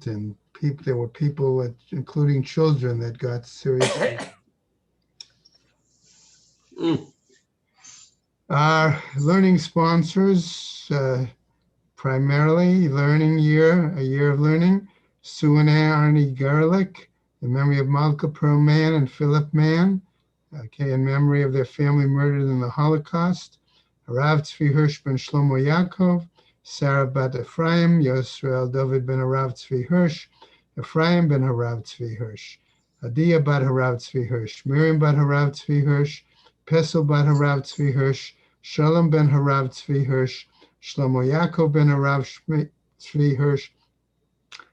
and people. There were people, including children, that got seriously. Our learning sponsors, primarily Learning Year, a year of learning, Sue and Arnie Garlick, in memory of Malka Pearl Mann and Philip Mann, okay, in memory of their family murdered in the Holocaust, Rav Tzvi Hirsch ben Shlomo Yaakov, Sarah bat Ephraim, Yosrael David ben Harav Tzvi Hirsch, Ephraim ben Harav Tzvi Hirsch, Adia bat Harav Tzvi Hirsch, Miriam bat Harav Tzvi Hirsch, Pesel bat Harav Tzvi Hirsch, Shalom ben Harav Tzvi Hirsch, Shlomo Yaakov ben Harav Tzvi Hirsch,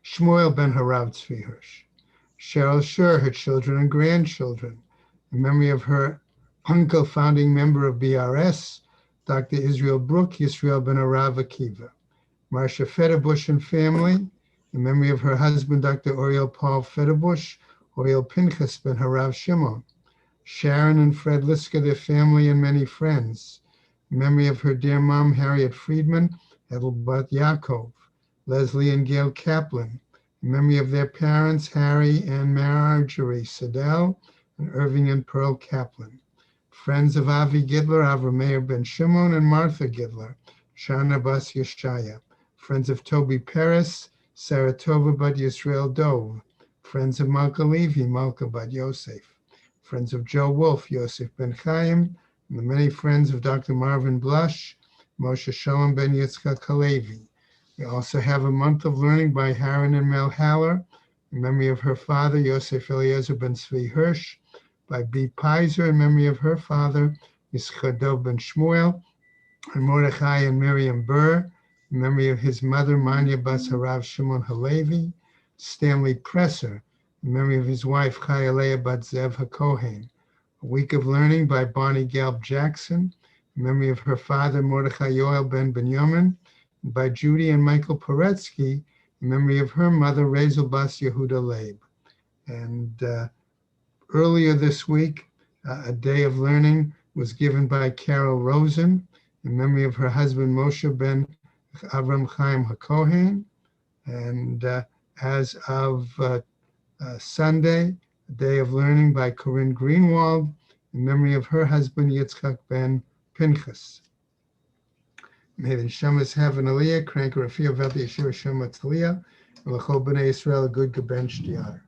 Shmuel ben Harav Tzvi Hirsch. Cheryl Schur, her children and grandchildren, in memory of her uncle, founding member of BRS, Dr. Israel Brook, Yisrael ben Harav Akiva. Marcia Federbush and family, in memory of her husband, Dr. Oriel Paul Federbush, Oriel Pinchas ben Harav Shimon. Sharon and Fred Liska, their family and many friends, in memory of her dear mom, Harriet Friedman, Edelbert Yaakov. Leslie and Gail Kaplan, in memory of their parents, Harry and Marjorie Siddell, and Irving and Pearl Kaplan. Friends of Avi Gidler, Avram Meir ben Shimon, and Martha Gidler, Shana Bas Yeshaya. Friends of Toby Peres, Sarah Tova bat Yisrael Dov. Friends of Malka Levi, Malka bat Yosef. Friends of Joe Wolf, Yosef ben Chaim, and the many friends of Dr. Marvin Blush, Moshe Shalom ben Yitzchak Halevi. We also have a month of learning by Haran and Mel Haller, in memory of her father, Yosef Eliezer ben Tzvi Hirsch, by B. Pizer, in memory of her father, Yitzchak ben Shmuel, and Mordechai and Miriam Burr, in memory of his mother, Manya Bas Harav Shimon Halevi. Stanley Presser, in memory of his wife, Chayalea bat Zev HaKohen. A week of learning by Bonnie Galb Jackson, in memory of her father, Mordechai Yoel ben Benyamin, and by Judy and Michael Poretsky, in memory of her mother, Rezel Bas Yehuda Leib. And earlier this week, a day of learning was given by Carol Rosen, in memory of her husband, Moshe ben Avram Chaim HaKohen. And as of Sunday, a day of learning by Corinne Greenwald, in memory of her husband, Yitzchak ben Pinchas. May the Neshamas have an aliyah, crank Rafia Vati Yeshua Shema Tzaliyah, and L'chol B'nai Yisrael a good Geben Shtiyar.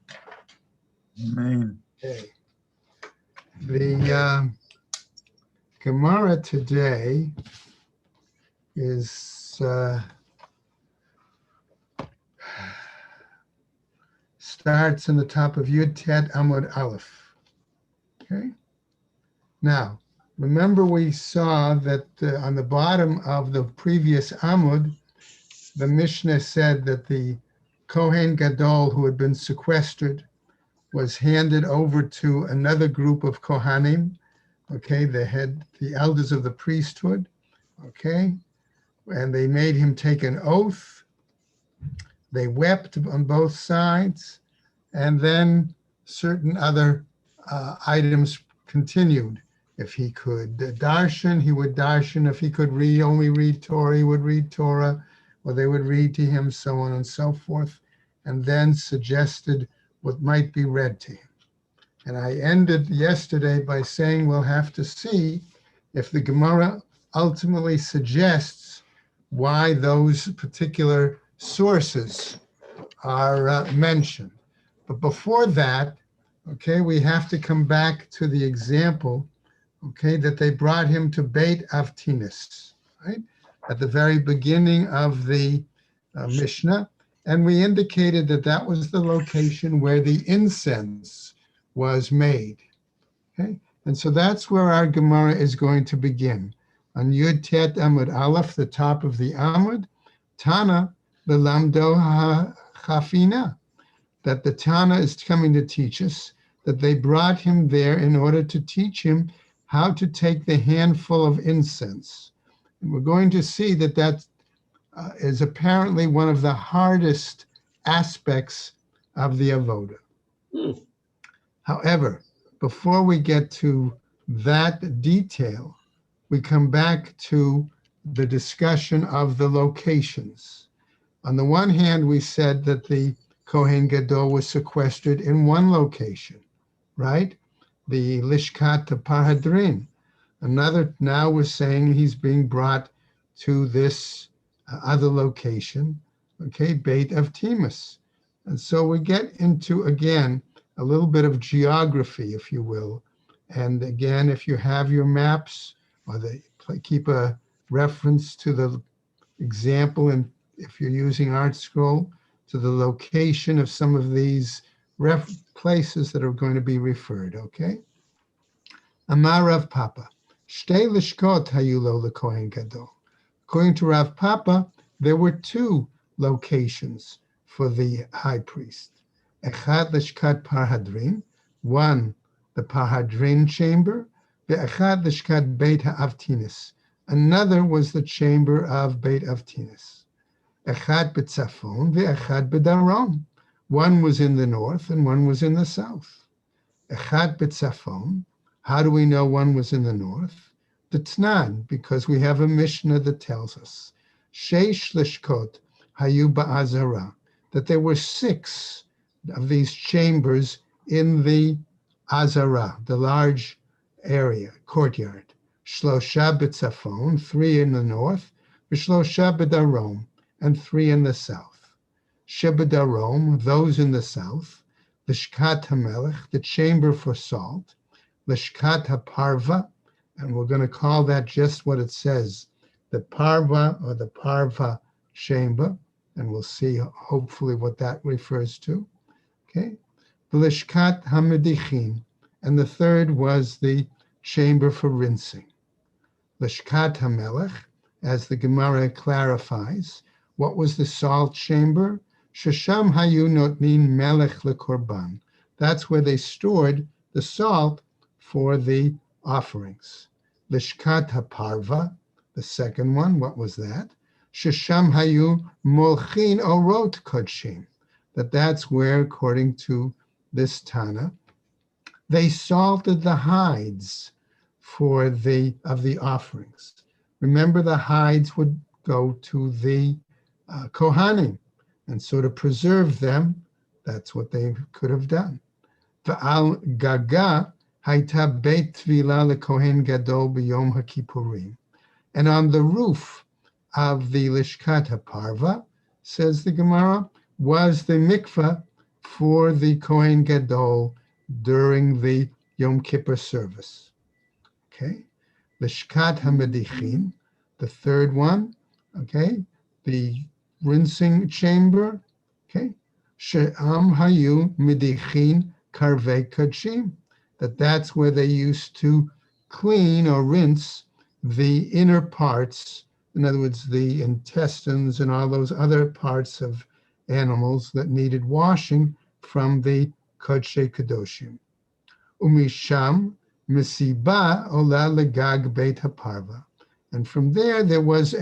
Amen. Okay. The Gemara today is starts in the top of Yud Tet Amud Aleph. Okay. Now, remember we saw that on the bottom of the previous Amud, the Mishnah said that the Kohen Gadol who had been sequestered was handed over to another group of Kohanim, okay, the elders of the priesthood, okay, and they made him take an oath. They wept on both sides, and then certain other items continued. If he could darshan, he would darshan. If he could only read Torah, he would read Torah, or they would read to him, so on and so forth, and then suggested what might be read to him. And I ended yesterday by saying we'll have to see if the Gemara ultimately suggests why those particular sources are mentioned. But before that, okay, we have to come back to the example, okay, that they brought him to Beit Avtinis, right, at the very beginning of the Mishnah. And we indicated that that was the location where the incense was made, okay? And so that's where our Gemara is going to begin. On Yud Tet Amud Aleph, the top of the Amud, Tana Lelamdo Chafina, that the Tana is coming to teach us that they brought him there in order to teach him how to take the handful of incense. And we're going to see that that is apparently one of the hardest aspects of the avoda. However, before we get to that detail, we come back to the discussion of the locations. On the one hand, we said that the Kohen Gadol was sequestered in one location, right? The Lishkat Parhadrin. Another, now we're saying he's being brought to this other location, okay, Beit of Timus. And so we get into, again, a little bit of geography, if you will. And again, if you have your maps, or keep a reference to the example, and if you're using Art Scroll, to the location of some of these places that are going to be referred, okay? Amar Rav Papa, Shtei Lishkot hayu lo leKohen Gadol. According to Rav Papa, there were two locations for the high priest. Echad Lishkat Parhadrin, one, the Parhadrin chamber, ve'echad Lishkat Beit HaAvtinis. Another was the chamber of Beit Avtinis. Echad B'tzafon ve'echad B'darom. One was in the north and one was in the south. Echad B'tzafon. How do we know one was in the north? The Tnan, because we have a Mishnah that tells us Sheish Lishkot Hayu Ba'azara, that there were 6 of these chambers in the Azara, the large area, courtyard. Shlosha B'tzafon, 3 in the north, V'shlosha B'darom, and 3 in the south. Sheb'darom, those in the south, Lishkat HaMelech, the chamber for salt, Lishkat HaParva, and we're going to call that just what it says, the Parva or the Parva chamber, and we'll see hopefully what that refers to. Okay, the Lishkat HaMedichin, and the third was the chamber for rinsing. Lishkat HaMelech, as the Gemara clarifies, what was the salt chamber? Shesham hayu notnin melech lekorban. That's where they stored the salt for the offerings. Lishkat HaParva, the second one, what was that? Shesham hayu molchin orot kodshim. That's where, according to this Tana, they salted the hides of the offerings. Remember, the hides would go to the Kohanim, and so to preserve them, that's what they could have done. V'al gaga hayta beit tvila leKohen Gadol b'Yom HaKippurim. And on the roof of the Lishkat HaParva, says the Gemara, was the mikveh for the Kohen Gadol during the Yom Kippur service. Okay, Lishkat HaMedichin, the third one, okay, the rinsing chamber, okay, She'am hayu medichin karvei kodshim, that's where they used to clean or rinse the inner parts, in other words, the intestines and all those other parts of animals that needed washing from the Kodshei Kadoshim. Umisham Mesiba Ola Legag Beit HaParva. And from there was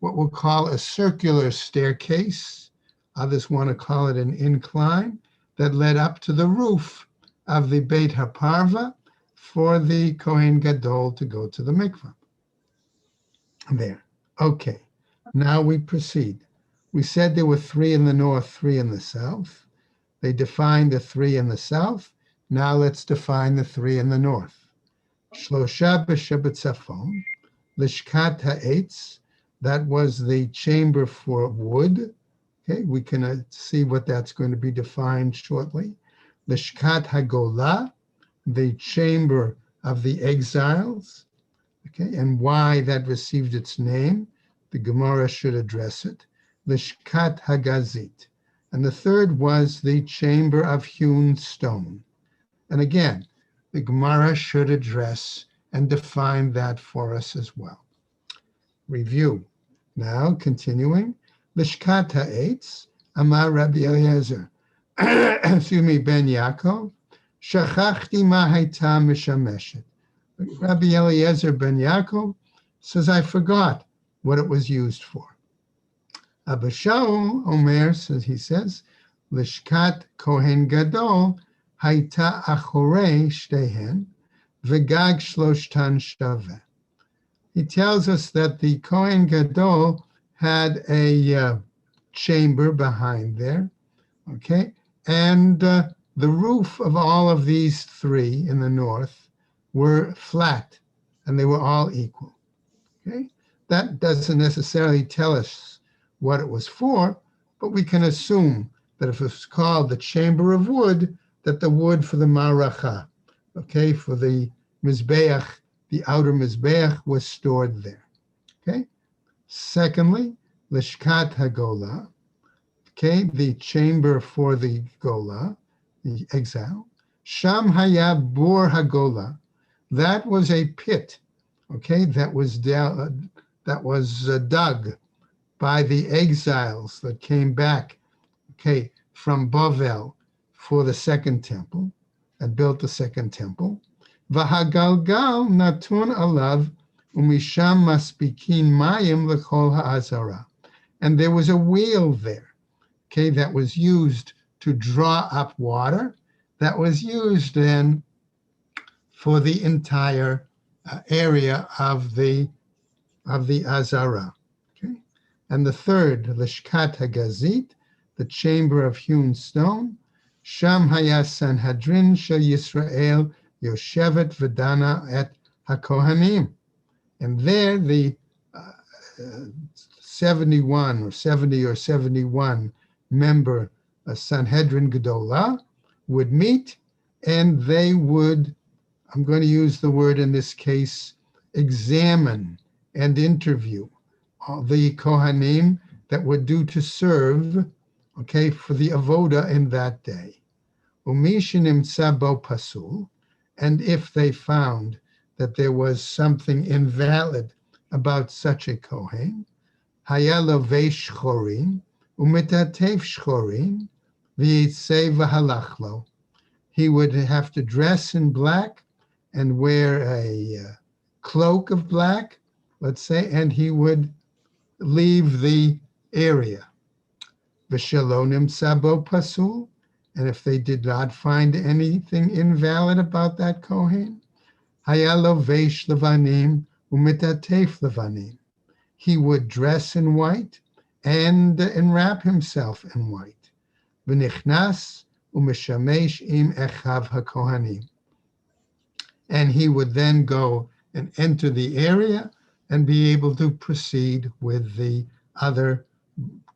what we'll call a circular staircase. Others want to call it an incline that led up to the roof of the Beit HaParva for the Kohen Gadol to go to the mikvah. There. Okay. Now we proceed. We said there were 3 in the north, 3 in the south. They defined the 3 in the south. Now let's define the 3 in the north. Shlosha b'Shebetzafon, Lishkat ha'etz, that was the chamber for wood. Okay, we can see what that's going to be defined shortly. Lishkat haGola, the chamber of the exiles. Okay, and why that received its name, the Gemara should address it. Lishkat haGazit. And the third was the chamber of hewn stone. And again, the Gemara should address and define that for us as well. Review. Now, continuing. Lishkat ha'etz, Amar Rabbi Eliezer, excuse me, Ben Yaakov, Shachachti ma hayta mishameshet. Rabbi Eliezer Ben Yaakov says, I forgot what it was used for. Abba Shaul Omer says, Lishkat Kohen Gadol hayta achorei shtehen v'gag shloshtan shaveh. He tells us that the Kohen Gadol had a chamber behind there, Okay, and the roof of all of these three in the north were flat, and they were all equal. Okay, that doesn't necessarily tell us what it was for, but we can assume that if it's called the chamber of wood, that the wood for the maracha, okay, for the mizbeach, the outer mizbeach, was stored there. Okay. Secondly, lishkat hagola, okay, the chamber for the gola, the exile. Sham haya bor hagola, that was a pit, okay, that was dug by the exiles that came back, okay, from Bavel for the second temple and built the second temple. Vahagalgal natun alav umisham maspikin mayim lechol ha'azara. And there was a wheel there, okay, that was used to draw up water, that was used then for the entire area of the Azara. Okay? And the third, Lishkat Hagazit, the chamber of hewn stone, Sham Haya Sanhedrin Shel Yisrael Yoshevet Vedana et HaKohanim. And there the 71 or 70 or 71 member Sanhedrin Gedolah would meet, and they would, I'm going to use the word in this case, examine and interview all the Kohanim that were due to serve, okay, for the avoda in that day. Umishinim sabo pasul, and if they found that there was something invalid about such a Kohen, hayalo veish chorin, umitatev shchorin, v'yitzei v'halachlo. He would have to dress in black and wear a cloak of black, let's say, and he would leave the area. V'shalonim sabo pasul, and if they did not find anything invalid about that Kohen, hayalo veish levanim umitatef levanim. He would dress in white and enwrap himself in white. V'nichnas u'mishamesh im echav hakohanim. And he would then go and enter the area and be able to proceed with the other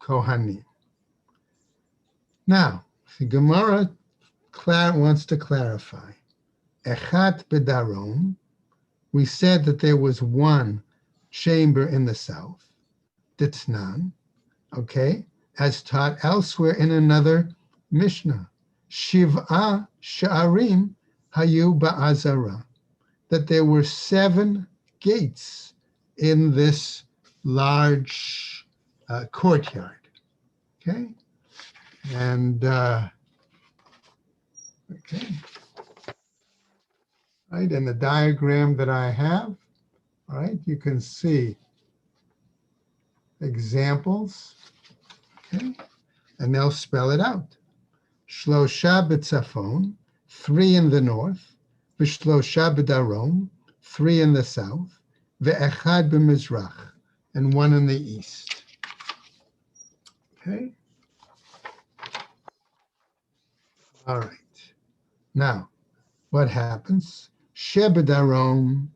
Kohanim. Now, the Gemara wants to clarify. Echat bedarom, we said that there was one chamber in the south, Ditznan, okay, as taught elsewhere in another Mishnah. Shiv'a sha'arim hayu ba'azara, that there were 7 gates in this large courtyard, okay? And, okay, right, in the diagram that I have, all right, you can see examples, okay, and they'll spell it out. Shlosha b'tzafon, 3 in the north, v'shlosha b'darom, 3 in the south, ve'echad b'mizrach, and 1 in the east. Okay. All right. Now, what happens? Shebadarom,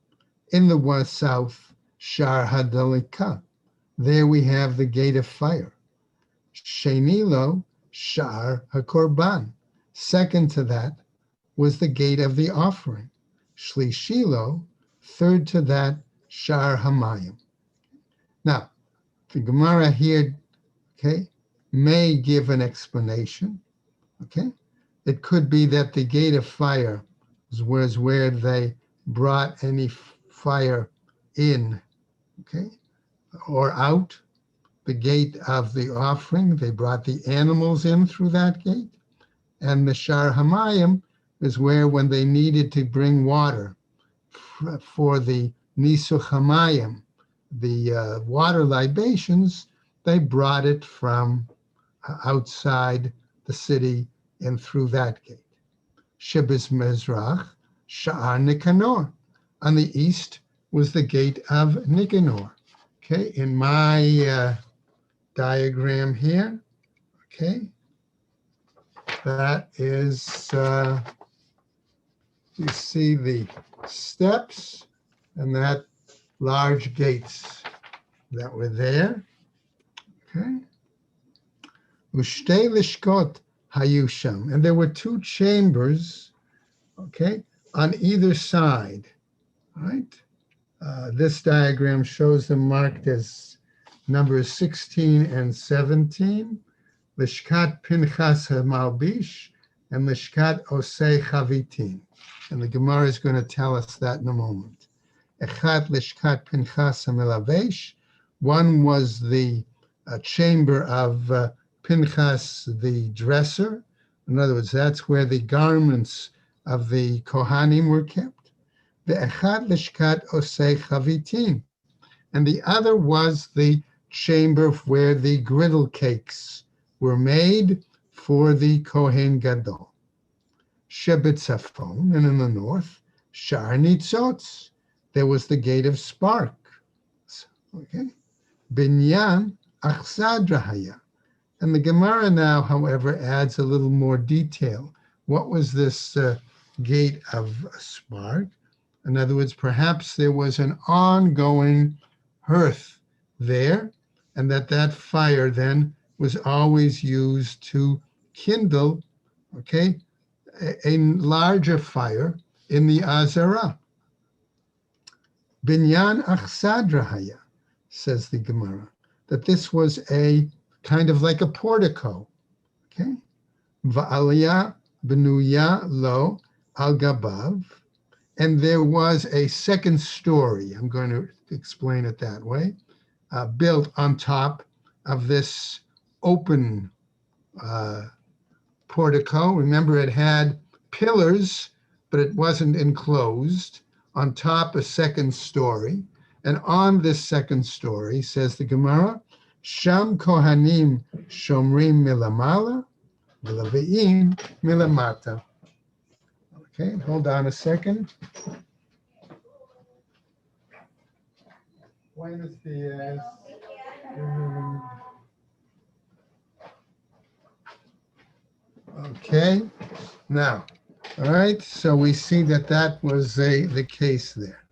in the south, Shar Hadalika. There we have the gate of fire. Shenilo, Shar HaKorban. Second to that was the gate of the offering. Shlishilo, third to that, Shar Hamayim. Now, the Gemara here, okay, may give an explanation, okay? It could be that the gate of fire was where they brought any fire in, okay, or out. The gate of the offering, they brought the animals in through that gate. And the Shar Hamayim is where, when they needed to bring water for the Nisuch Hamayim, the water libations, they brought it from outside the city and through that gate. Shebis Mezrach, Sha'ar Nicanor. On the east was the gate of Nicanor. Okay, in my diagram here, okay, That is, you see the steps and that large gates that were there. Okay. Ushtei lishkot hayusham, and there were two chambers, okay, on either side, right? This diagram shows them marked as numbers 16 and 17, Lishkat Pinchas HaMalbish and Lishkat Osei Chavitin. And the Gemara is going to tell us that in a moment. Echad Lishkat Pinchas HaMelavesh, one was the chamber of Pinchas the dresser. In other words, that's where the garments of the Kohanim were kept. The Echad Lishkat Osei Chavitin. And the other was the chamber where the griddle cakes were made for the Kohen Gadol. Shebetzafon, and in the north, Shar Nitzotz, there was the gate of sparks. Okay, Binyan Achsadrahaya. And the Gemara now, however, adds a little more detail. What was this gate of spark? In other words, perhaps there was an ongoing hearth there, and that fire then was always used to kindle, okay, a larger fire in the Azara. Binyan Achsadrahaya, says the Gemara, that this was a kind of like a portico, okay? Va'aliyah benuya lo al gabav, and there was a second story, I'm going to explain it that way, built on top of this open portico. Remember, it had pillars, but it wasn't enclosed. On top, a second story. And on this second story, says the Gemara, Sham Kohanim Shomrim Milamala, Milaveim Milamata. Okay, hold on a second. Buenos dias. Okay, now, all right, so we see that was the case there,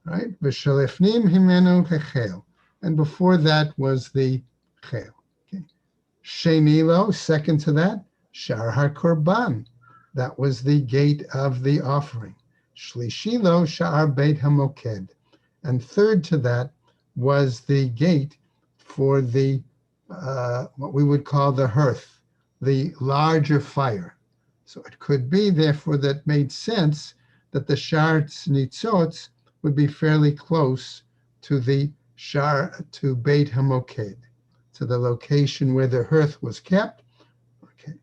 right? V'shalefnim himenu hechel, and before that was the chel. Okay, shenilo, second to that, shar hakorban, that was the gate of the offering. Shlishilo shar beit hamoked, and third to that was the gate for the what we would call the hearth, the larger fire. So it could be, therefore, that made sense that the Shar Nitzotz would be fairly close to the to Beit HaMoked, to the location where the hearth was kept. Okay.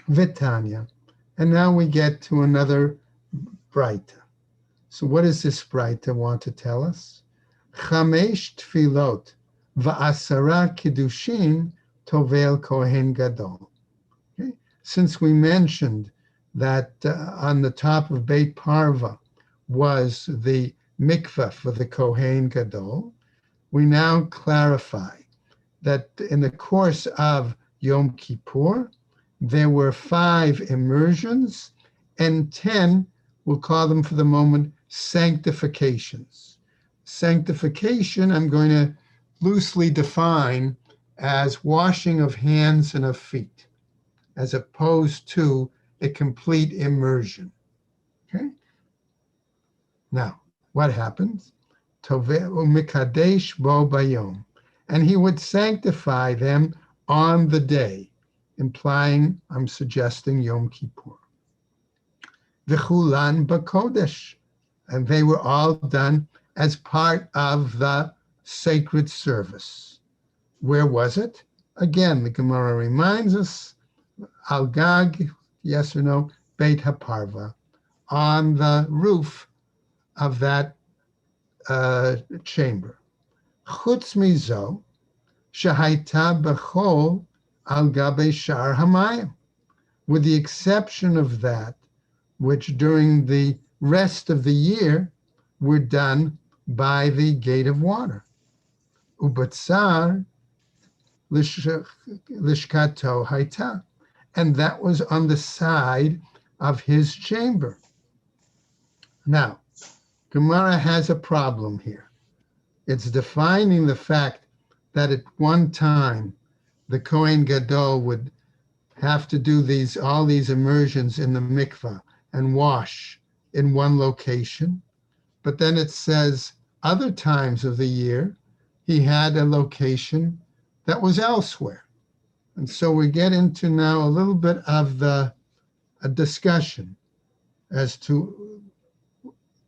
Vitanya. And now we get to another Braita. So what does this Braita want to tell us? Chamesh tfilot va'asara kiddushin tovel kohen gadol. Okay. Since we mentioned that on the top of Beit Parva was the mikveh for the kohen gadol, we now clarify that in the course of Yom Kippur, there were 5 immersions and 10, we'll call them for the moment, sanctifications. Sanctification, I'm going to loosely define as washing of hands and of feet, as opposed to a complete immersion. Okay? Now, what happens? Toveu mikadesh bo bayom, and he would sanctify them on the day, implying, I'm suggesting, Yom Kippur. V'chulan b'kodesh, and they were all done as part of the sacred service. Where was it? Again, the Gemara reminds us, Al Gag, yes or no, Beit HaParva, on the roof of that chamber. Chutz mizo, shahaita b'chol al gabe shar hamayim, with the exception of that which during the rest of the year were done by the gate of water. Ubatzar lishkato haita, and that was on the side of his chamber. Now, Gemara has a problem here. It's defining the fact that at one time the Kohen Gadol would have to do all these immersions in the mikvah and wash in one location. But then it says other times of the year, he had a location that was elsewhere. And so we get into now a little bit of a discussion as to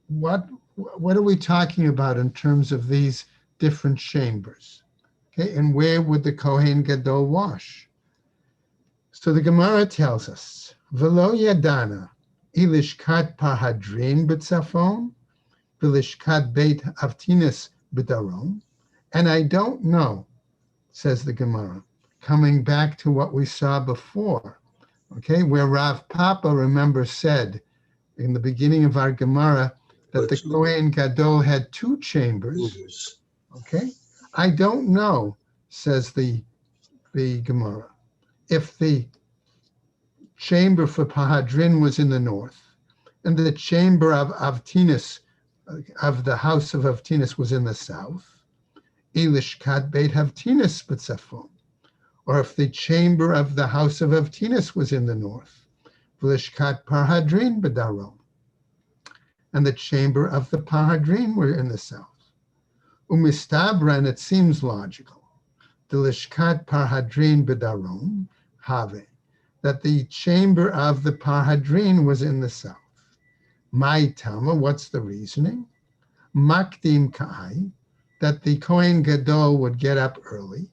what are we talking about in terms of these different chambers, okay? And where would the Kohen Gadol wash? So the Gemara tells us, V'lo yadana ilishkat parhadrin b'tzafon, v'lishkat beit avtinis b'darom. And I don't know, says the Gemara, coming back to what we saw before, okay, where Rav Papa, remember, said in the beginning of our Gemara that the Kohen Gadol had two chambers, okay? I don't know, says the Gemara, if the chamber for Parhadrin was in the north and the chamber of Avtinis, of the house of Avtinis, was in the south, Ilishkat Beit Avtinis b'tzafon, or if the chamber of the house of Avtinis was in the north, V'lishkat Parhadrin b'darom, and the chamber of the Parhadrin were in the south. Umistabra, and it seems logical, the Lishkat Parhadrin b'darom, have, that the chamber of the Parhadrin was in the south. My Tama, what's the reasoning? Makdim Kai, that the Kohen Gadol would get up early,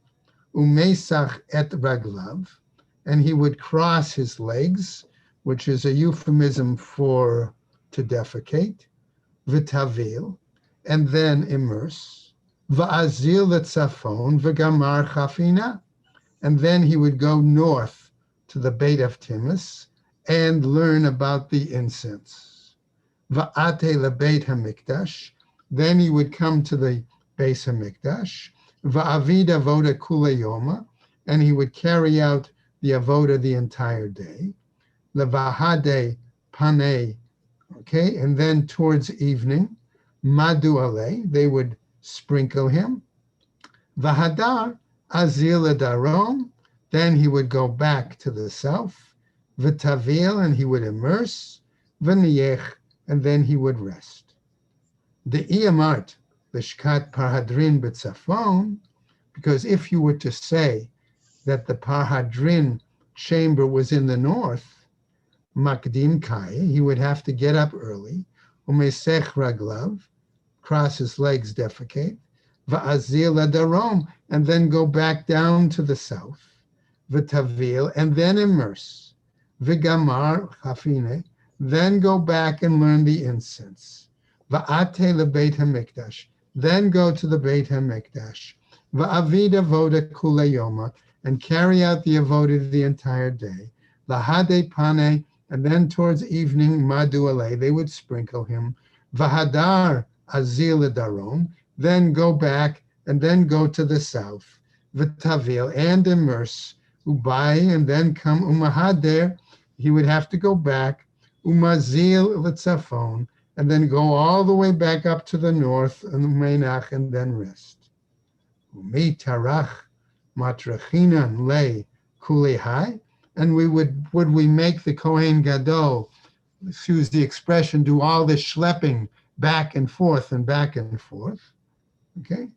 Umesach et Raglav, and he would cross his legs, which is a euphemism for to defecate, V'tavil, and then immerse, V'azil letzafon, V'gamar chafina, and then he would go north to the Beit of Timus and learn about the incense. Va'ate lebeit hamikdash, then he would come to the Beis Hamikdash. Va'avid avoda kula yoma, and he would carry out the avoda the entire day. Levahade panei, okay, and then towards evening, madu ale, they would sprinkle him. Vahadar azil darom, then he would go back to the south. V'tavil, and he would immerse. V'niyech, and then he would rest. The iyamart l'shkat parhadrin b'tzafon, because if you were to say that the parhadrin chamber was in the north, makdim kai, he would have to get up early, umesech raglav, cross his legs, defecate, va'azil darom, and then go back down to the south, v'tavil, and then immerse, v'gamar chafine, then go back and learn the incense, va'ate lebeit hamikdash, then go to the Beit Hamikdash, va'avid avoda kula yoma, and carry out the avoda the entire day, lahade pane, and then towards evening, madu ale, they would sprinkle him, v'hadar azil darom, then go back and then go to the south, v'tavil, and immerse, ubai, and then come umahader, he would have to go back, umazil l'tzafon, and then go all the way back up to the north, and umenach, and then rest. Umi tarach matrachinan le kulihai, and would we make the Kohen Gadol, excuse the expression, do all this schlepping back and forth and back and forth? Okay,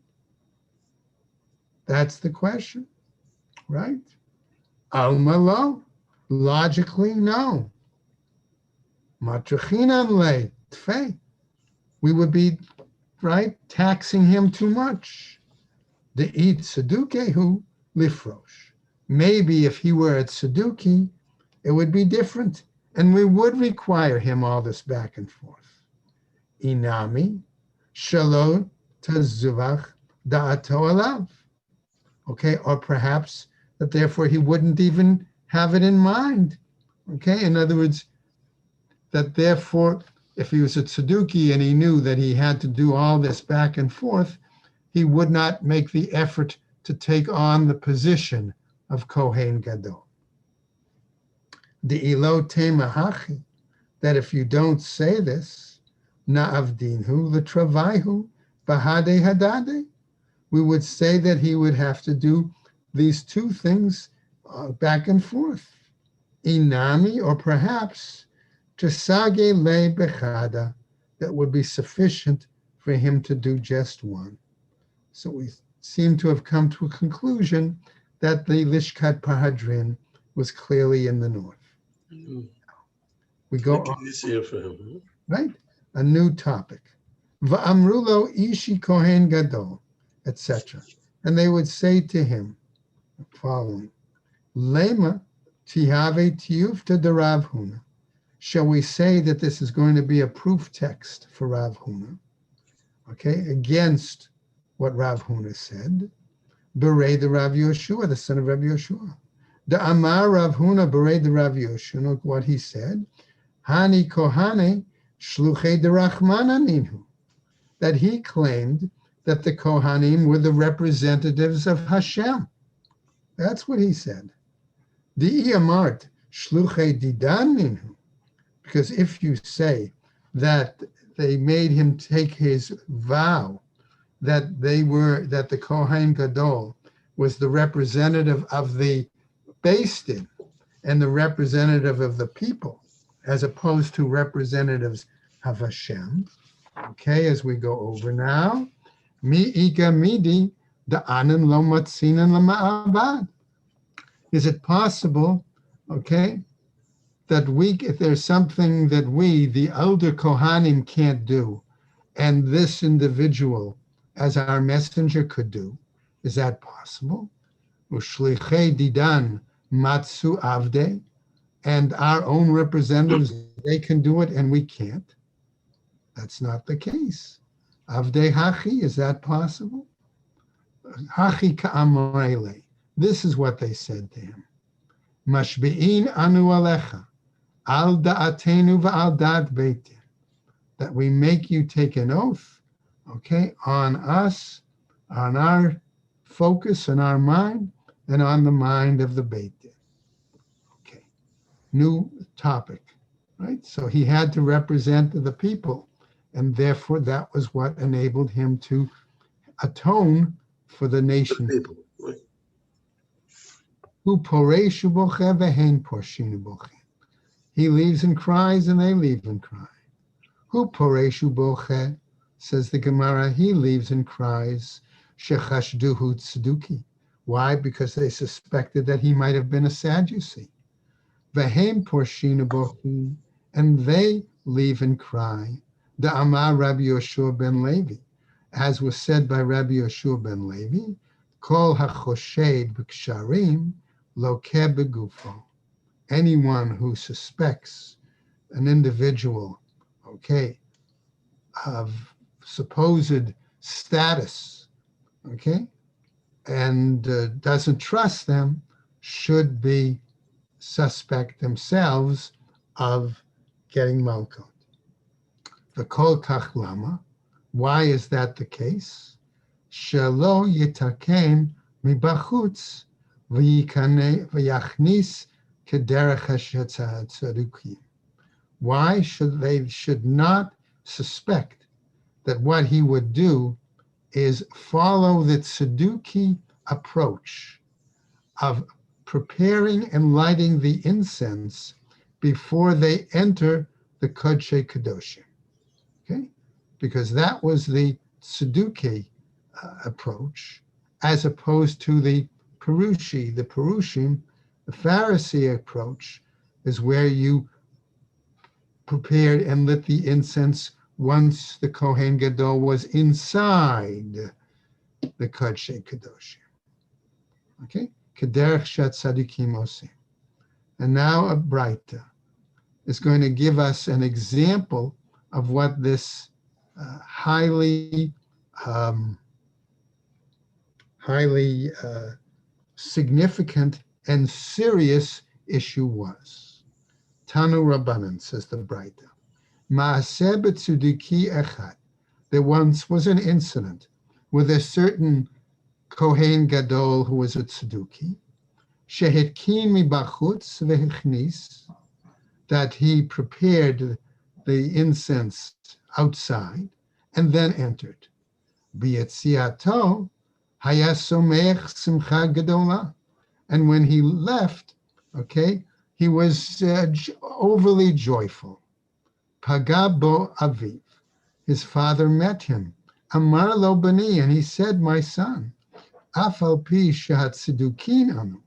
that's the question, right? Alma lo, logically no. Matrachinan le tfei, we would be, right, taxing him too much. The eat sedukehu lifrosh. Maybe if he were at Saduki, it would be different, and we would require him all this back and forth. Inami shalo tazuvach da'ato alav. Okay, or perhaps that therefore he wouldn't even have it in mind. Okay, in other words, that therefore, if he was at Saduki and he knew that he had to do all this back and forth, he would not make the effort to take on the position of Kohen Gadol. the ilo temahachi, that if you don't say this, na'avdinhu l'travaihu bahade hadade, we would say that he would have to do these two things back and forth. Inami, or perhaps tesage le bechada, that would be sufficient for him to do just one. So we seem to have come to a conclusion that the Lishkat Parhadrin was clearly in the north. We go Make it on, easier for him. right? A new topic. Va'amrulo ishi kohen gadol, etc. And they would say to him, following, Lema tihave tiyufta de Rav Huna. Shall we say that this is going to be a proof text for Rav Huna? Okay, against what Rav Huna said. Berei the Rav Yoshua, the son of Rav Yoshua. The Amar Rav Huna berei the Rav Yoshua, look what he said. Hani kohane shluchei de Rachmana ninhu. That he claimed that the Kohanim were the representatives of Hashem. That's what he said. The Iyamart shluchei didan ninhu. Because if you say that they made him take his vow that the Kohen Gadol was the representative of the Beis Din and the representative of the people, as opposed to representatives of Hashem. Okay, as we go over now, mi ika midi the anan lo matzinan lama'avad. Is it possible, okay, that if there's something that we, the elder Kohanim, can't do, and this individual, as our messenger, could do, is that possible? Ushlichei didan matsu avde, and our own representatives, they can do it and we can't. That's not the case. Avde hachi, is that possible? Hachi ka'amrele. This is what they said to him. Mashbi'in anu alecha. Al da'atenu va'al da'at beitin, that we make you take an oath, okay, on us, on our focus, on our mind, and on the mind of the Beit Din. Okay, new topic, right? So he had to represent the people, and therefore that was what enabled him to atone for the nation. People. Right. Hu poreshu boche v'hein porshinu boche. He leaves and cries, and they leave and cry. Hu poreshu boche, says the Gemara, he leaves and cries. Shechashduhu tzeduki. Why? Because they suspected that he might have been a Sadducee. Vehem porshinu bochi, and they leave and cry. The Amar Rabbi Yoshua ben Levi, as was said by Rabbi Yoshua ben Levi, Kol hachoshed b'ksharim lokeh begufo. Anyone who suspects an individual, okay, of supposed status, okay, and doesn't trust them, should be suspect themselves of getting malkot. The kol kach lama. Why is that the case? Shelo yitaken mibachutz v'yachnis kederech hashetzah tzadukim. Why should not suspect that what he would do is follow the Tzeduki approach of preparing and lighting the incense before they enter the Kodshe Kadoshim, okay? Because that was the Tzeduki approach, as opposed to the Perushi. The Perushim, the Pharisee approach, is where you prepared and lit the incense once the Kohen Gadol was inside the Kodshe Kadoshim. Okay? Kederech shat tzadikim osim. And now a Braita is going to give us an example of what this highly significant and serious issue was. Tanu Rabbanan, says the Braita. Ma'aseh b'tzudiki echad. There once was an incident with a certain Kohen Gadol who was a Tzeduki. Shehitkin mibachutz vehichnis, that he prepared the incense outside and then entered. B'yetziato haya somech simcha gedola. And when he left, okay, he was overly joyful. Pagabo aviv. His father met him. Amar lo bani, and he said, my son, afal pi shahat sidukin anu,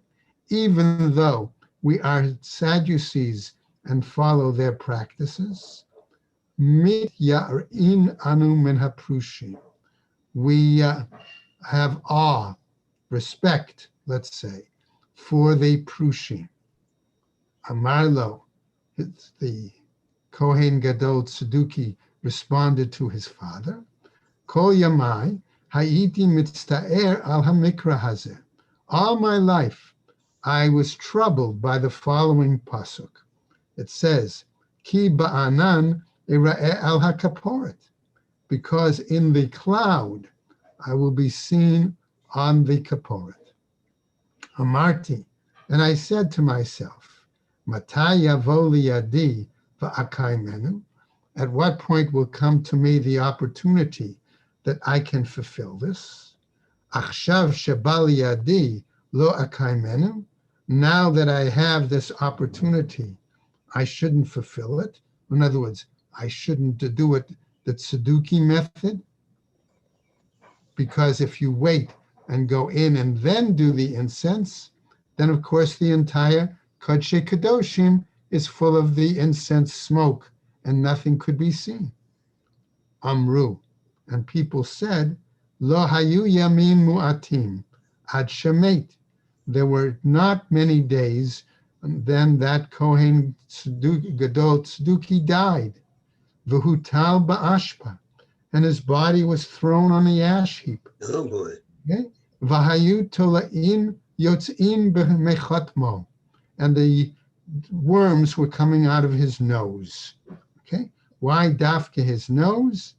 even though we are Sadducees and follow their practices, mit ya'rin anu min haprushim. We have awe, respect, let's say, for the prushim. Amar lo, the Kohen Gadol Tzeduki responded to his father, Kol yamai ha'iti mitzta'er al hamikra hazeh. All my life, I was troubled by the following pasuk. It says, Ki ba'anan ira'eh al hakaporet, because in the cloud I will be seen on the kaporet. Amarti, and I said to myself, Matai yavo liyadi va'akaimenu, at what point will come to me the opportunity that I can fulfill this? Achshav sheba liyadi lo akaimenu, now that I have this opportunity, I shouldn't fulfill it. In other words, I shouldn't do it the Tzeduki method, because if you wait and go in and then do the incense, then of course the entire Kodesh Kadoshim is full of the incense smoke and nothing could be seen. Amru, and people said, Lo hayu yamin mu'atim ad shemet. There were not many days, and then that Kohen Gadol Tzeduki died. V'hutal ba'ashpa, and his body was thrown on the ash heap. Oh boy. Okay? V'hayu tola'in yotz'in b'mechatmo, and the worms were coming out of his nose. Okay? Why dafka his nose?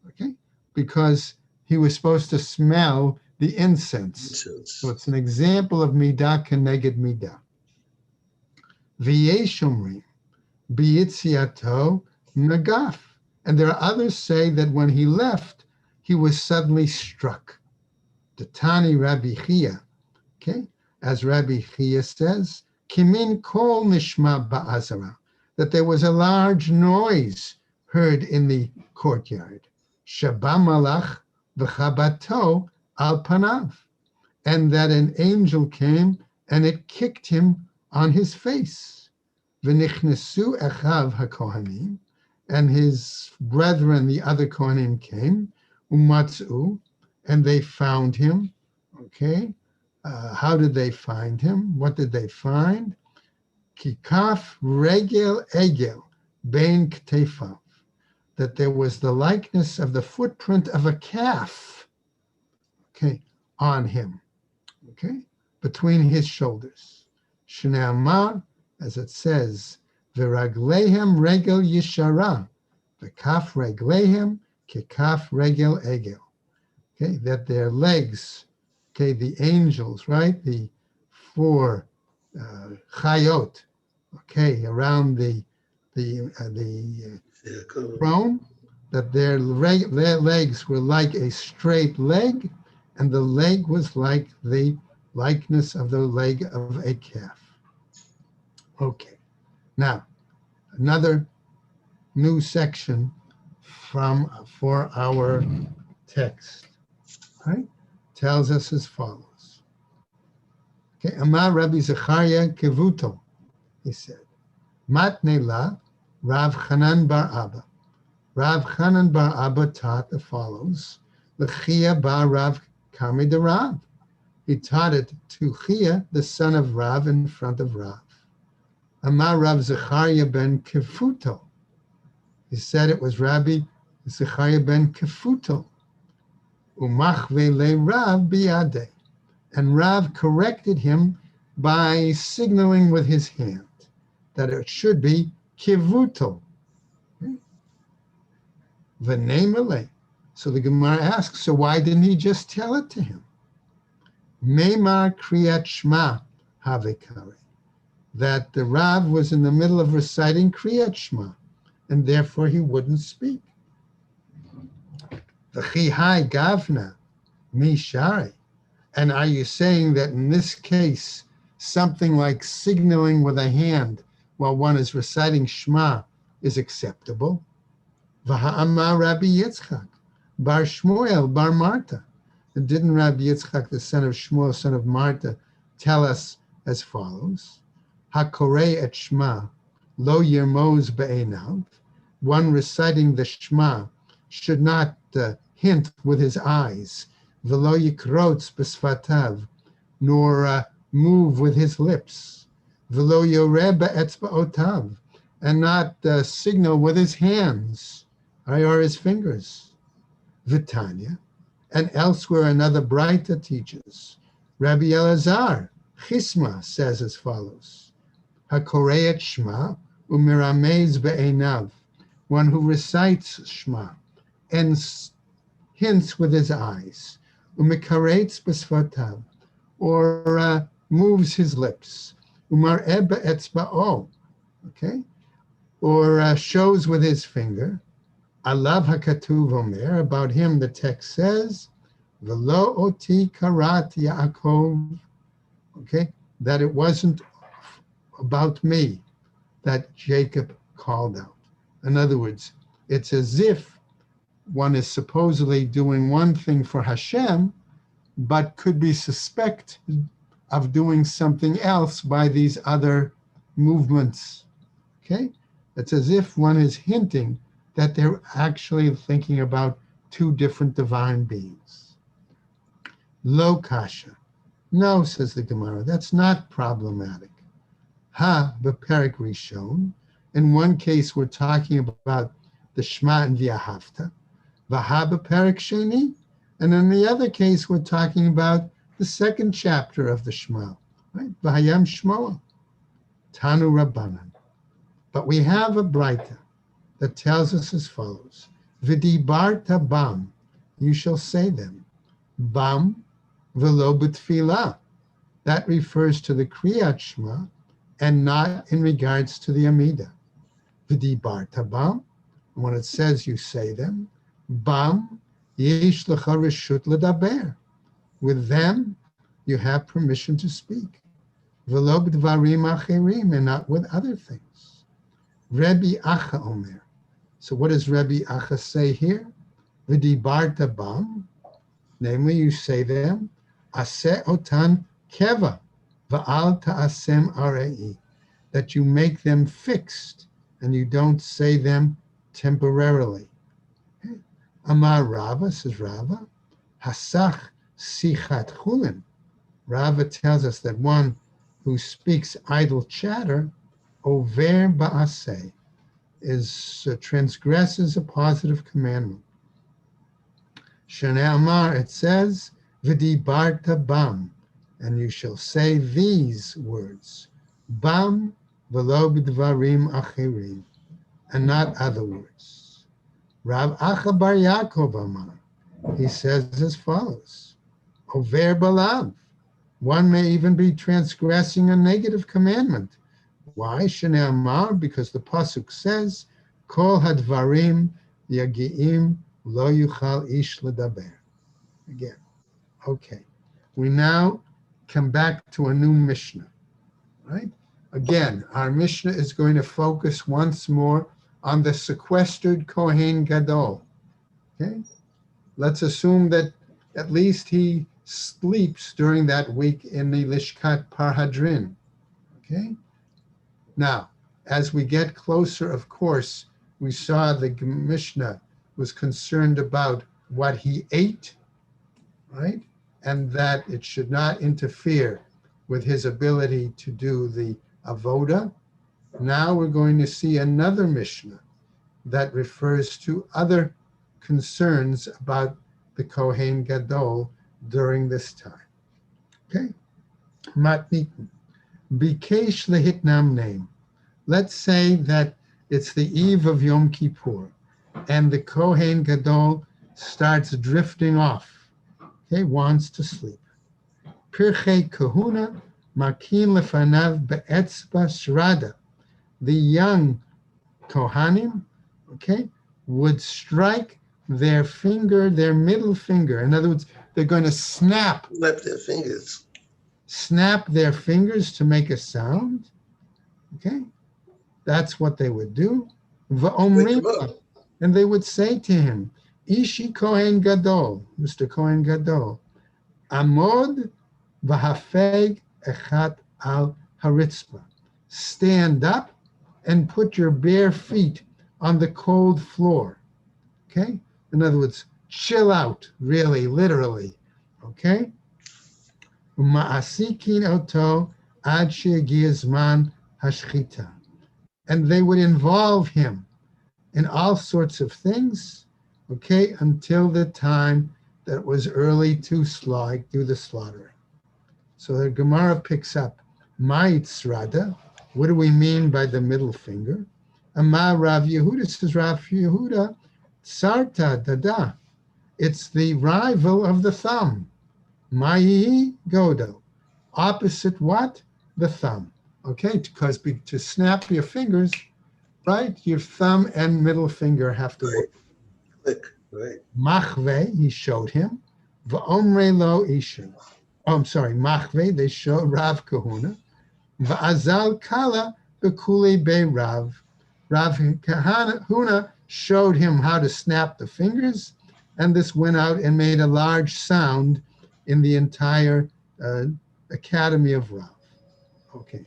Okay? Because he was supposed to smell the incense. So it's an example of midah keneged midah. V'yeshomrim b'yitziato nagaf. And there are others say that when he left, he was suddenly struck. Datani Rabbi Chia, okay? As Rabbi Chia says, Kimin kol nishma ba'azara, that there was a large noise heard in the courtyard. Shaba malach v'chabato al panav, and that an angel came and it kicked him on his face. V'nichnesu echav hakohanim, and his brethren, the other Kohanim, came, umatzu, and they found him. Okay, how did they find him? What did they find? Kikaf regel egel bein ktefav, that there was the likeness of the footprint of a calf, okay, on him, okay, between his shoulders. Shneamar, as it says, V'raglehem regel yishara, v'kaf reglehem kekaf regel egel. Okay, that their legs, okay, the angels, right, the four chayot, okay, around the throne, that their legs were like a straight leg, and the leg was like the likeness of the leg of a calf. Okay. Now, another new section for our text, right? Tells us as follows. Okay, Amar Rabbi Zechariah Kevuto, he said, Matnela Rav Chanan bar Abba. Rav Chanan bar Abba taught the follows, L'chia bar Rav Kami de Rav. He taught it to Chia, the son of Rav, in front of Rav. Amar Rav Zechariah ben Kefuto. He said it was Rabbi Zechariah ben Kefuto. Umachve le Rav biyade. And Rav corrected him by signaling with his hand that it should be Kevuto. V'neimele. So the Gemara asks, so why didn't he just tell it to him? Meimar kriyat shma Havikari, that the Rav was in the middle of reciting Kriyat Shema, and therefore he wouldn't speak. V'chihai gavna mishari. And are you saying that in this case, something like signaling with a hand while one is reciting Shema is acceptable? V'ha'amar Rabbi Yitzchak, bar Shmuel, bar Marta. And didn't Rabbi Yitzchak, the son of Shmuel, son of Marta, tell us as follows? HaKorei et Shema, lo yirmoz be'enav. One reciting the Shema should not hint with his eyes, v'lo yikrotz b'sfatav, nor move with his lips, v'lo yoreh be'etzba'otav, and not signal with his hands or his fingers. V'tanya, and elsewhere another Braita teaches, Rabbi Elazar Chisma says as follows: HaKorei et Shema u'miramez be'enav, one who recites Shema and hints with his eyes, u'mikaretz b'sfatav, or moves his lips, u'mar'eh be'etzba'o, okay, or shows with his finger. Alav hakatuv omer, about him the text says, v'lo oti karat Yaakov, okay, that it wasn't about me that Jacob called out. In other words, it's as if one is supposedly doing one thing for Hashem, but could be suspected of doing something else by these other movements, okay? It's as if one is hinting that they're actually thinking about two different divine beings. Lo kasha. No, says the Gemara, that's not problematic. Ha, beperek rishon. In one case, we're talking about the Shema and V'ahavta. V'ha beperek sheni. And in the other case, we're talking about the second chapter of the Shema, right? V'hayam shmoa. Tanu Rabbanan. But we have a Braita that tells us as follows: V'dibarta bam, you shall say them. Bam v'lo b'tfilah. That refers to the Kriyat Shema and not in regards to the Amidah. V'dibarta bam, when it says you say them, bam yesh lecha reshut ledaber. With them, you have permission to speak. V'lo b'dvarim acherim, and not with other things. Rebbe Acha Omer. So what does Rebbe Acha say here? V'dibarta bam, namely you say them, aseh otan keva, va'al ta'asem arei, that you make them fixed and you don't say them temporarily. Okay. Amar Rava, says Rava, hasach sichat chulin. Rava tells us that one who speaks idle chatter, over ba'aseh, transgresses a positive commandment. Shana Amar, it says, V'dibarta bam, and you shall say these words, bam v'lo b'dvarim acherim, and not other words. Rav Acha bar Yaakov Amar, he says as follows, Over balav, one may even be transgressing a negative commandment. Why? Shnei Amar, because the pasuk says, Kol hadvarim yagiim lo yuchal ish ledaber. Again, okay. We now come back to a new Mishnah, right? Again, our Mishnah is going to focus once more on the sequestered Kohen Gadol, okay? Let's assume that at least he sleeps during that week in the Lishkat Parhadrin, okay? Now, as we get closer, of course, we saw the Mishnah was concerned about what he ate, right? And that it should not interfere with his ability to do the avoda. Now we're going to see another Mishnah that refers to other concerns about the Kohen Gadol during this time. Okay? Matnitin. Bikesh lehitnam name. Let's say that it's the eve of Yom Kippur and the Kohen Gadol starts drifting off, okay, wants to sleep. Pirchei kahuna Makin lefanav be'etzba shrada. The young Kohanim, okay, would strike their finger, their middle finger. In other words, they're going to snap their fingers to make a sound. Okay, that's what they would do. Va'omrim, and they would say to him, Ishi Kohen Gadol, Mr. Kohen Gadol, Amod v'hafeg echat al haritzpa. Stand up and put your bare feet on the cold floor. Okay? In other words, chill out, really, literally. Okay? Ma'asikin oto ad she'yagia zman hashchita. And they would involve him in all sorts of things, okay, until the time that was early to do the slaughtering. So the Gemara picks up Ma'itzrada. What do we mean by the middle finger? Amar Rav Yehuda, says Rav Yehuda, Sarta Dada. It's the rival of the thumb. Ma'i Godo. Opposite what? The thumb. Okay, because to snap your fingers, right? Your thumb and middle finger have to work. Right. Machve, he showed him. Va'omre lo ishin. Oh, I'm sorry, Machve, they showed Rav Kahuna. Va'azal kala bekule be Rav. Rav Kahuna showed him how to snap the fingers, and this went out and made a large sound in the entire Academy of Rav. Okay,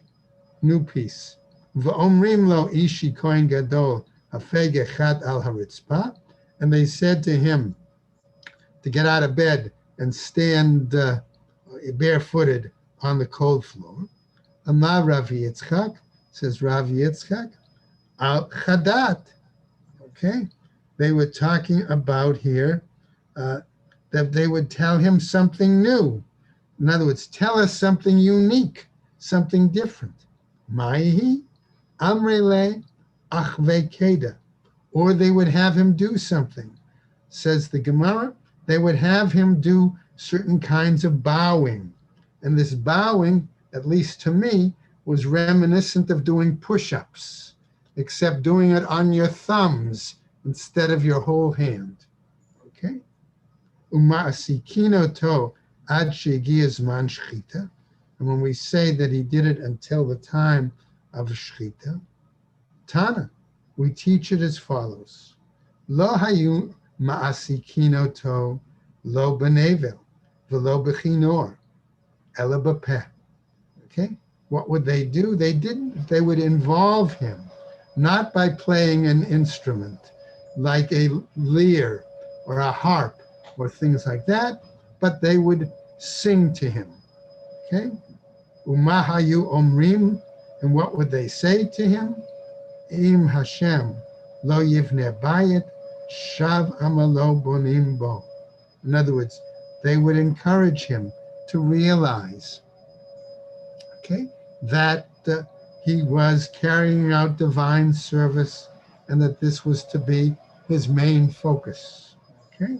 new piece. Va'omrim lo ishi kohen gadol hafeg echat al haritzpa. And they said to him to get out of bed and stand barefooted on the cold floor. Amar Rav Yitzchak, says Rav Yitzchak, al chadat. Okay, they were talking about here that they would tell him something new. In other words, tell us something unique, something different. Maihi amrele achve keda. Or they would have him do something. Says the Gemara, they would have him do certain kinds of bowing. And this bowing, at least to me, was reminiscent of doing push-ups, except doing it on your thumbs instead of your whole hand. Okay? Uma'asikino to ad shegiya zman shchita. And when we say that he did it until the time of shchita, Tana, we teach it as follows. Lo hayu ma'asikino to lo benevel velo bechinor ela bepeh. Okay? What would they do? They would involve him, not by playing an instrument like a lyre or a harp or things like that, but they would sing to him. Okay? Umahayu omrim, and what would they say to him? Im Hashem lo yivne bayit shav amalo bonim bo. In other words, they would encourage him to realize, okay, that he was carrying out divine service and that this was to be his main focus. Okay,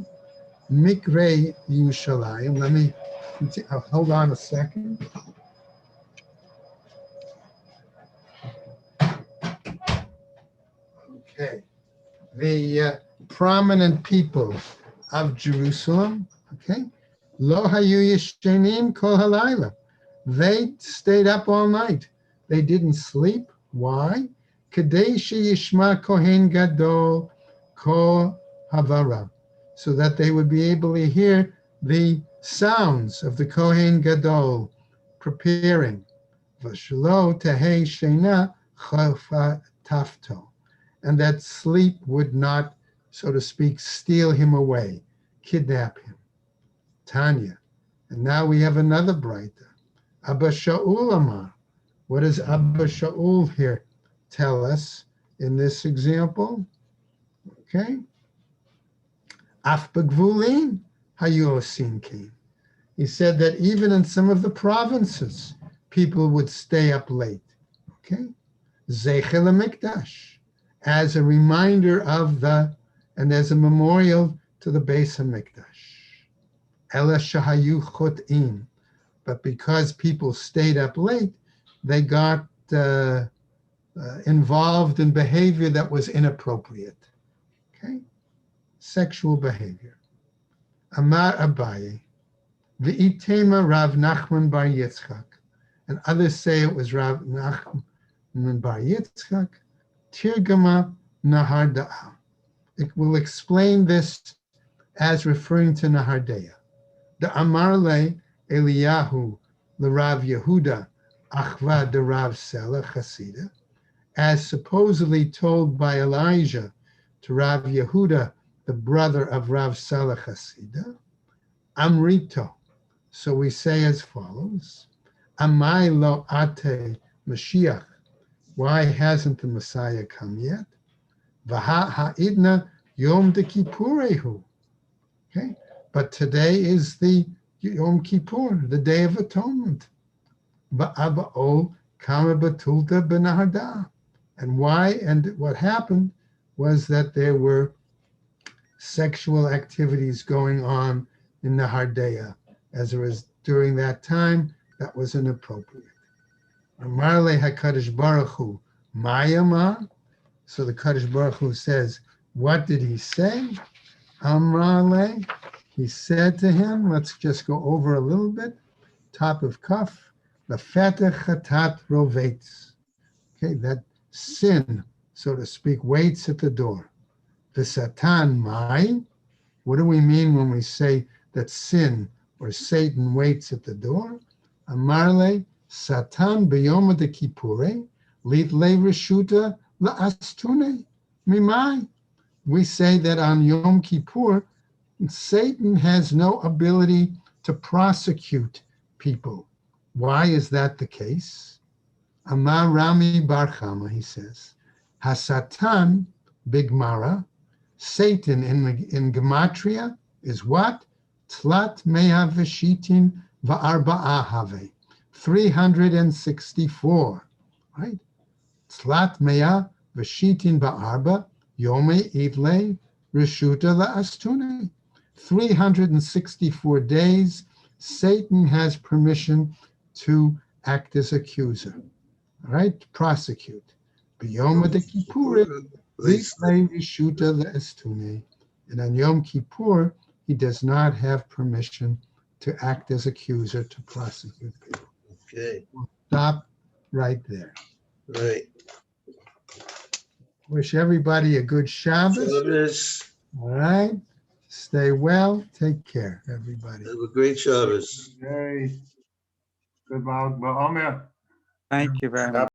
Mikre Yushalayim. Let me hold on a second. Okay, the prominent people of Jerusalem, okay, Lo hayu yishenim kol halayla. They stayed up all night. They didn't sleep. Why? Kadei sheyishma kohen gadol kol havara, so that they would be able to hear the sounds of the kohen gadol preparing. V'shelo tehei sheina chofa tafto, and that sleep would not, so to speak, steal him away, kidnap him. Tanya. And now we have another braita. Abba Shaul Amar. What does Abba Shaul here tell us in this example? Okay. Af begvulin hayu osin kein. He said that even in some of the provinces, people would stay up late. Okay. Zeichel HaMikdash, as a reminder of and as a memorial to the Beis HaMikdash. Ela shahayu chot'im. but because people stayed up late, they got involved in behavior that was inappropriate. Okay, sexual behavior. Amar Abaye, V'itema Rav Nachman Bar Yitzchak, and others say it was Rav Nachman Bar Yitzchak. Tirgama Nahar Da'ah. It will explain this as referring to Nahardeya. The Amarle Eliyahu the Rav Yehuda Achva de Rav Sela Chasida, as supposedly told by Elijah to Rav Yehuda, the brother of Rav Sela Chasida, Amrito. So we say as follows: Amai lo ate Mashiach. Why hasn't the Messiah come yet? Vaha ha'idna Yom de Kippurehu. Okay, but today is the Yom Kippur, the Day of Atonement. Ba'aba'o kama batulta b'naharda. And why? And what happened was that there were sexual activities going on in Nahardeya. As it was during that time, that was inappropriate. Amarle HaKadosh Baruch Hu Mayama. So the Kadosh Baruch Hu says, what did he say? Amrale, he said to him, let's just go over a little bit, top of Kaf, the Fateh Chatat Rovates. Okay, that sin, so to speak, waits at the door. The Satan Mai, what do we mean when we say that sin or Satan waits at the door? Amarle, Satan b'yom de Kippure, lit le reshuta la'astune mimai. We say that on Yom Kippur, Satan has no ability to prosecute people. Why is that the case? Amar Rami Bar Chama, he says, Hasatan Bigmara, Satan in Gematria is what? Tlat Mea Veshitin Va'arba'a Have, 364, right? Tlat Mea Veshitin Ba'arba, Yome Idle Reshuta La'astune. 364 days, Satan has permission to act as accuser, all right, to prosecute. B'yom Kippur, Reshuta La'astune. And on Yom Kippur, he does not have permission to act as accuser to prosecute people. Okay, We'll stop right there. right. Wish everybody a good Shabbos. Shabbos, All right. Stay well. Take care, everybody. have a great Shabbos. Yay. Good luck. Well, Omer. Thank you very much.